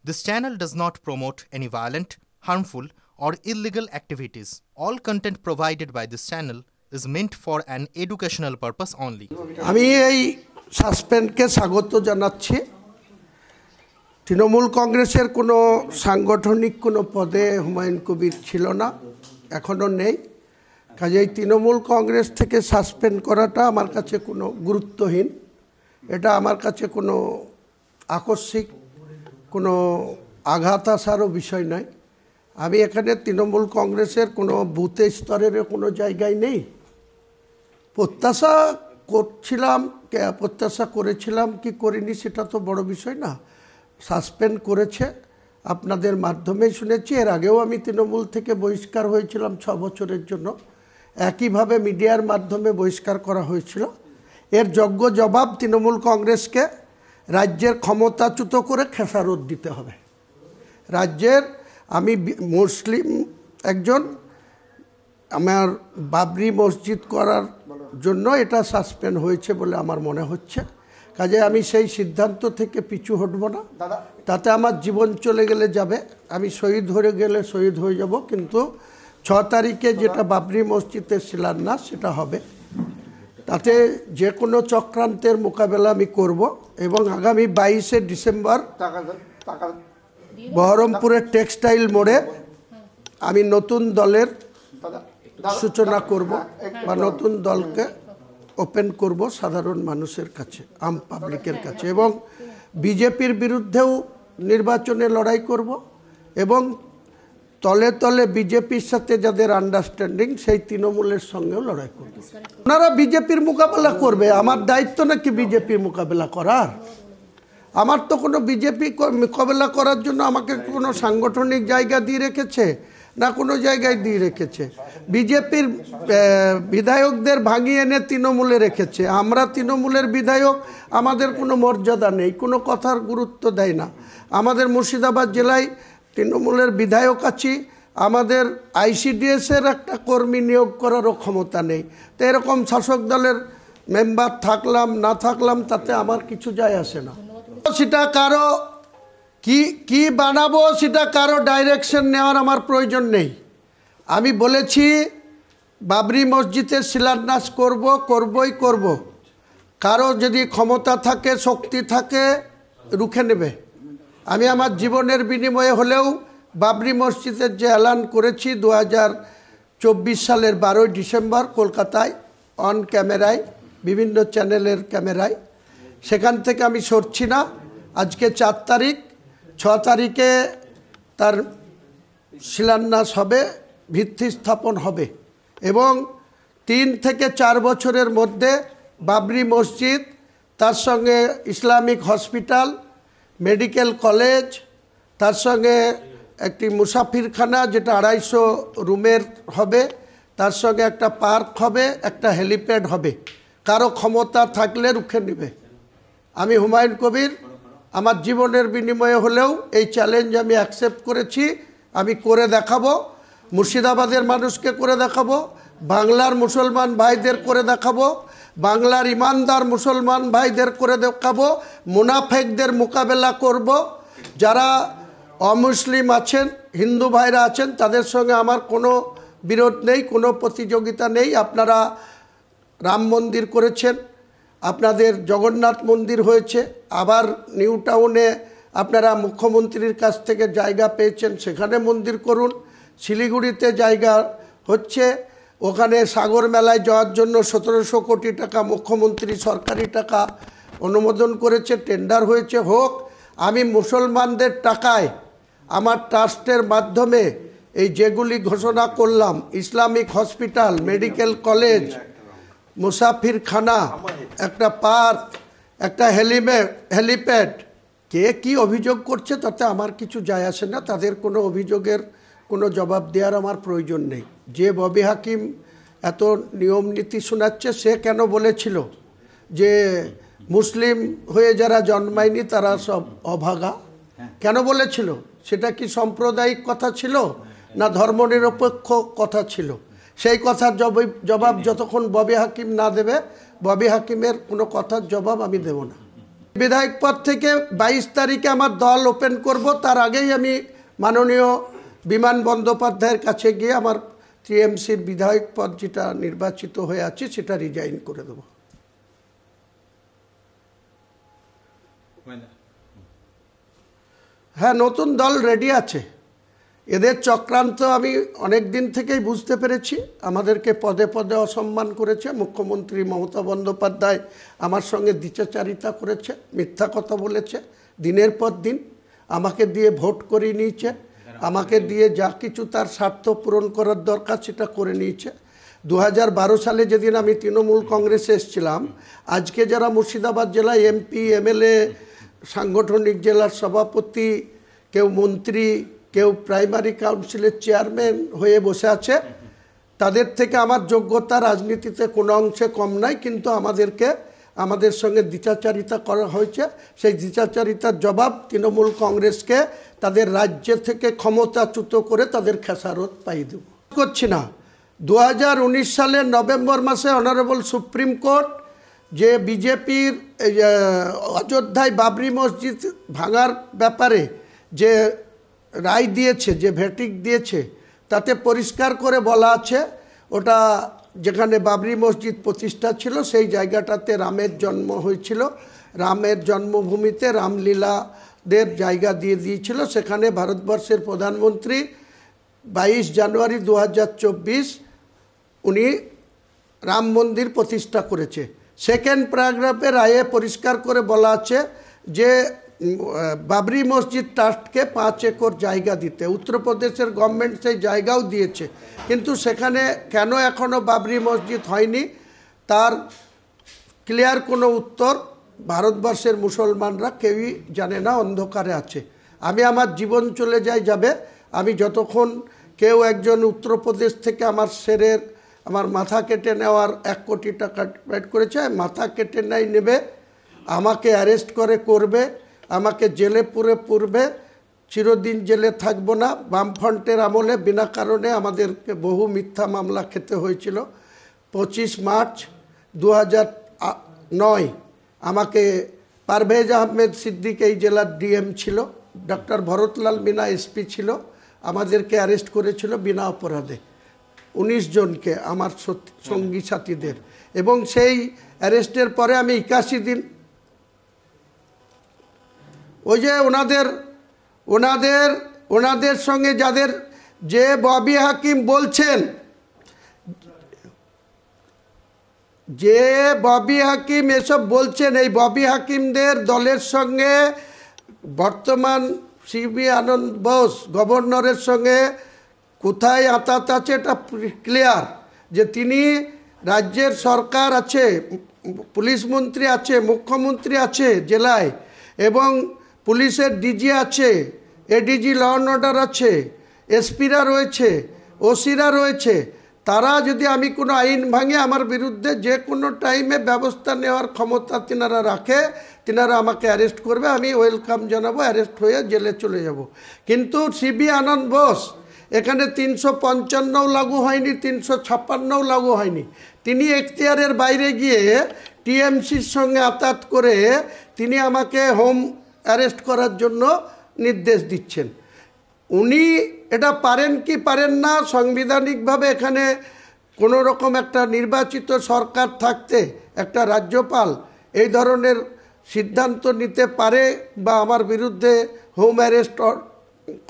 This channel does not promote any violent, harmful, or illegal activities. All content provided by this channel is meant for an educational purpose only. আমি এই সাসপেন্ডকে স্বাগত জানাচ্ছি। তৃণমূল কংগ্রেসের কোনো সাংগঠনিক কোনো পদে হুমায়ুন কবির ছিল না, এখনো নেই। কাজেই তৃণমূল কংগ্রেস থেকে সাসপেন্ড করাটা আমার কাছে কোনো গুরুত্বহীন, এটা আমার কাছে কোনো আকস্মিক কোনো আঘাত আসারও বিষয় নয়। আমি এখানে তৃণমূল কংগ্রেসের কোনো বুথ স্তরের কোনো জায়গায় নেই। প্রত্যাশা করেছিলাম কি করিনি সেটা তো বড় বিষয় না। সাসপেন্ড করেছে আপনাদের মাধ্যমেই শুনেছি। এর আগেও আমি তৃণমূল থেকে বহিষ্কার হয়েছিলাম 6 বছরের জন্য, একইভাবে মিডিয়ার মাধ্যমে বহিষ্কার করা হয়েছিল। এর যোগ্য জবাব তৃণমূল কংগ্রেসকে রাজ্যের ক্ষমতাচ্যুত করে খেসারত দিতে হবে। রাজ্যের আমি মুসলিম একজন, আমার বাবরি মসজিদ করার জন্য এটা সাসপেন্ড হয়েছে বলে আমার মনে হচ্ছে। কাজে আমি সেই সিদ্ধান্ত থেকে পিছু হটব না। তাতে আমার জীবন চলে গেলে যাবে, আমি শহীদ হয়ে গেলে শহীদ হয়ে যাব, কিন্তু 6 তারিখে যেটা বাবরি মসজিদের শিলান্যাস সেটা হবে। তাতে যে কোনো চক্রান্তের মোকাবেলা আমি করব এবং আগামী 22শে ডিসেম্বর বহরমপুরের টেক্সটাইল মোড়ে আমি নতুন দলের সূচনা করব বা নতুন দলকে ওপেন করব সাধারণ মানুষের কাছে, আম পাবলিকের কাছে, এবং বিজেপির বিরুদ্ধেও নির্বাচনে লড়াই করব এবং তলে তলে বিজেপির সাথে যাদের আন্ডারস্ট্যান্ডিং সেই তৃণমূলের সঙ্গেও লড়াই করব। ওনারা বিজেপির মোকাবেলা করবে, আমার দায়িত্ব নাকি বিজেপির মোকাবেলা করার? আমার তো কোনো বিজেপি মোকাবেলা করার জন্য আমাকে কোনো সাংগঠনিক জায়গা দিয়ে রেখেছে না কোনো জায়গায় দিয়ে রেখেছে। বিজেপির বিধায়কদের ভাঙিয়ে এনে তৃণমূলে রেখেছে। আমরা তৃণমূলের বিধায়ক, আমাদের কোনো মর্যাদা নেই, কোনো কথার গুরুত্ব দেয় না। আমাদের মুর্শিদাবাদ জেলায় তৃণমূলের বিধায়ক আছি, আমাদের আইসিডিএসের একটা কর্মী নিয়োগ করারও ক্ষমতা নেই। তো এরকম শাসক দলের মেম্বার থাকলাম না থাকলাম তাতে আমার কিছু যায় আসে না। সেটা কারো কি বানাবো সেটা কারো ডাইরেকশন নেওয়ার আমার প্রয়োজন নেই। আমি বলেছি বাবরি মসজিদের শিলান্যাস করব। কারো যদি ক্ষমতা থাকে, শক্তি থাকে, রুখে নেবে। আমি আমার জীবনের বিনিময়ে হলেও বাবরি মসজিদের যে এলান করেছি 2024 সালের 12ই ডিসেম্বর কলকাতায় অন ক্যামেরায়, বিভিন্ন চ্যানেলের ক্যামেরায়, সেখান থেকে আমি সরছি না। আজকে 4 তারিখ, 6 তারিখে তার শিলান্যাস হবে, ভিত্তি স্থাপন হবে এবং 3 থেকে 4 বছরের মধ্যে বাবরি মসজিদ, তার সঙ্গে ইসলামিক হসপিটাল, মেডিকেল কলেজ, তার সঙ্গে একটি মুসাফিরখানা যেটা 250 রুমের হবে, তার সঙ্গে একটা পার্ক হবে, একটা হেলিপ্যাড হবে। কারো ক্ষমতা থাকলে রুখে নেবে। আমি হুমায়ুন কবির আমার জীবনের বিনিময়ে হলেও এই চ্যালেঞ্জ আমি অ্যাকসেপ্ট করেছি। আমি করে দেখাবো, মুর্শিদাবাদের মানুষকে করে দেখাবো, বাংলার মুসলমান ভাইদের করে দেখাবো, বাংলার ইমানদার মুসলমান ভাইদের করে দেখাবো। মুনাফেকদের মোকাবেলা করব। যারা অমুসলিম আছেন, হিন্দু ভাইরা আছেন, তাদের সঙ্গে আমার কোনো বিরোধ নেই, কোনো প্রতিযোগিতা নেই। আপনারা রাম মন্দির করেছেন, আপনাদের জগন্নাথ মন্দির হয়েছে, আবার নিউ টাউনে আপনারা মুখ্যমন্ত্রীর কাছ থেকে জায়গা পেয়েছেন, সেখানে মন্দির করুন। শিলিগুড়িতে জায়গা হচ্ছে, ওখানে সাগর মেলায় যাওয়ার জন্য 1700 কোটি টাকা মুখ্যমন্ত্রী সরকারি টাকা অনুমোদন করেছে, টেন্ডার হয়েছে, হোক। আমি মুসলমানদের টাকায় আমার ট্রাস্টের মাধ্যমে এই যেগুলি ঘোষণা করলাম, ইসলামিক হসপিটাল, মেডিকেল কলেজ, মুসাফিরখানা, একটা পার্ক, একটা হেলিপ্যাড, কে কি অভিযোগ করছে তাতে আমার কিছু যায় আসে না। তাদের কোনো অভিযোগের কোনো জবাব দেওয়ার আমার প্রয়োজন নেই। যে ববি হাকিম এত নিয়ম নীতি শোনাচ্ছে, সে কেন বলেছিল যে মুসলিম হয়ে যারা জন্মায়নি তারা সব অভাগা? কেন বলেছিল? সেটা কি সাম্প্রদায়িক কথা ছিল না ধর্মনিরপেক্ষ কথা ছিল? সেই কথার জবাব যতক্ষণ ববি হাকিম না দেবে, ববি হাকিমের কোনো কথার জবাব আমি দেব না। বিধায়ক পদ থেকে 22 তারিখে আমার দল ওপেন করব, তার আগেই আমি মাননীয় বিমান বন্দ্যোপাধ্যায়ের কাছে গিয়ে আমার টিএমসির বিধায়ক পদ যেটা নির্বাচিত হয়ে আছে সেটা রিজাইন করে দেব। হ্যাঁ, নতুন দল রেডি আছে। এদের চক্রান্ত আমি অনেক দিন থেকেই বুঝতে পেরেছি। আমাদেরকে পদে পদে অসম্মান করেছে। মুখ্যমন্ত্রী মমতা বন্দ্যোপাধ্যায় আমার সঙ্গে দ্বিচারিতা করেছে, মিথ্যা কথা বলেছে দিনের পর দিন, আমাকে দিয়ে ভোট করিয়ে নিয়েছে, আমাকে দিয়ে যা কিছু তার স্বার্থ পূরণ করার দরকার সেটা করে নিয়েছে। 2012 সালে যেদিন আমি তৃণমূল কংগ্রেসে এসেছিলাম, আজকে যারা মুর্শিদাবাদ জেলায় এমপি, এমএলএ, সাংগঠনিক জেলার সভাপতি, কেউ মন্ত্রী, কেউ প্রাইমারি কাউন্সিলের চেয়ারম্যান হয়ে বসে আছে, তাদের থেকে আমার যোগ্যতা রাজনীতিতে কোনো অংশে কম নাই, কিন্তু আমাদের সঙ্গে দ্বিচারিতা করা হয়েছে। সেই দ্বিচারিতার জবাব তৃণমূল কংগ্রেসকে তাদের রাজ্য থেকে ক্ষমতাচ্যুত করে তাদের খেসারত পাইয়ে দেব। করছি না। 2019 সালের নভেম্বর মাসে অনারেবল সুপ্রিম কোর্ট যে বিজেপির অযোধ্যায় বাবরি মসজিদ ভাঙার ব্যাপারে যে রায় দিয়েছে, যে ভের্ডিক্ট দিয়েছে, তাতে পরিষ্কার করে বলা আছে ওটা যেখানে বাবরি মসজিদ প্রতিষ্ঠা ছিল সেই জায়গাটাতে রামের জন্ম হয়েছিল, রামের জন্মভূমিতে রামলীলাদের জায়গা দিয়ে দিয়েছিল। সেখানে ভারতবর্ষের প্রধানমন্ত্রী 22 জানুয়ারি 2024 উনি রাম মন্দির প্রতিষ্ঠা করেছে। সেকেন্ড প্যারাগ্রাফে রায়ে পরিষ্কার করে বলা আছে যে বাবরি মসজিদ ট্রাস্টকে 5 একর জায়গা দিতে। উত্তরপ্রদেশের গভর্নমেন্ট সেই জায়গাও দিয়েছে, কিন্তু সেখানে কেন এখনও বাবরি মসজিদ হয়নি তার ক্লিয়ার কোনো উত্তর ভারতবর্ষের মুসলমানরা কেউই জানে না, অন্ধকারে আছে। আমি আমার জীবন চলে যাবে, আমি যতক্ষণ কেউ একজন উত্তরপ্রদেশ থেকে আমার মাথা কেটে নেওয়ার 1 কোটি টাকা পেড করেছে, মাথা কেটে নেবে, আমাকে অ্যারেস্ট করবে, আমাকে জেলে পুরবে, চিরদিন জেলে থাকবো না। বামফ্রন্টের আমলে বিনা কারণে আমাদেরকে বহু মিথ্যা মামলা খেতে হয়েছিল। 25 মার্চ 2009 আমাকে পারভেজ আহমেদ সিদ্দিক এই জেলার ডিএম ছিল, ডক্টর ভরতলাল মিনা এসপি ছিল, আমাদেরকে অ্যারেস্ট করেছিল বিনা অপরাধে 19 জনকে, আমার সঙ্গী সাথীদের। এবং সেই অ্যারেস্টের পরে আমি 81 দিন ওই যে ওনাদের সঙ্গে যে ববি হাকিম বলছেন, এসব বলছেন, এই ববি হাকিমদের দলের সঙ্গে বর্তমান সিবি আনন্দ বোস গভর্নরের সঙ্গে কোথায় আতাত আছে এটা ক্লিয়ার, যে তিনি রাজ্যের সরকার আছে, পুলিশ মন্ত্রী আছে, মুখ্যমন্ত্রী আছে জেলায়, এবং পুলিশের ডিজি আছে, এডিজি ল অ্যান্ড অর্ডার আছে, এসপিরা রয়েছে, ওসিরা রয়েছে। তারা যদি আমি কোনো আইন ভাঙে আমার বিরুদ্ধে যে কোনো টাইমে ব্যবস্থা নেওয়ার ক্ষমতা তিনারা রাখে, তিনারা আমাকে অ্যারেস্ট করবে, আমি ওয়েলকাম জানাবো, অ্যারেস্ট হয়ে জেলে চলে যাব। কিন্তু সিবি আনন্দ বোস এখানে 355 লাগু হয়নি, 356 লাগু হয়নি। তিনি এখতিয়ারের বাইরে গিয়ে টিএমসির সঙ্গে আতাত করে তিনি আমাকে হোম অ্যারেস্ট করার জন্য নির্দেশ দিচ্ছেন। উনি এটা পারেন কি পারেন না, সাংবিধানিকভাবে এখানে কোনো রকম একটা নির্বাচিত সরকার থাকতে একটা রাজ্যপাল এই ধরনের সিদ্ধান্ত নিতে পারে বা আমার বিরুদ্ধে হোম অ্যারেস্ট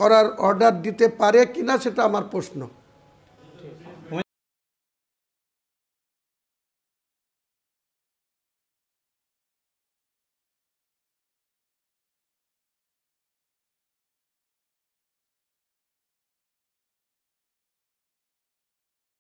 করার অর্ডার দিতে পারে কিনা সেটা আমার প্রশ্ন।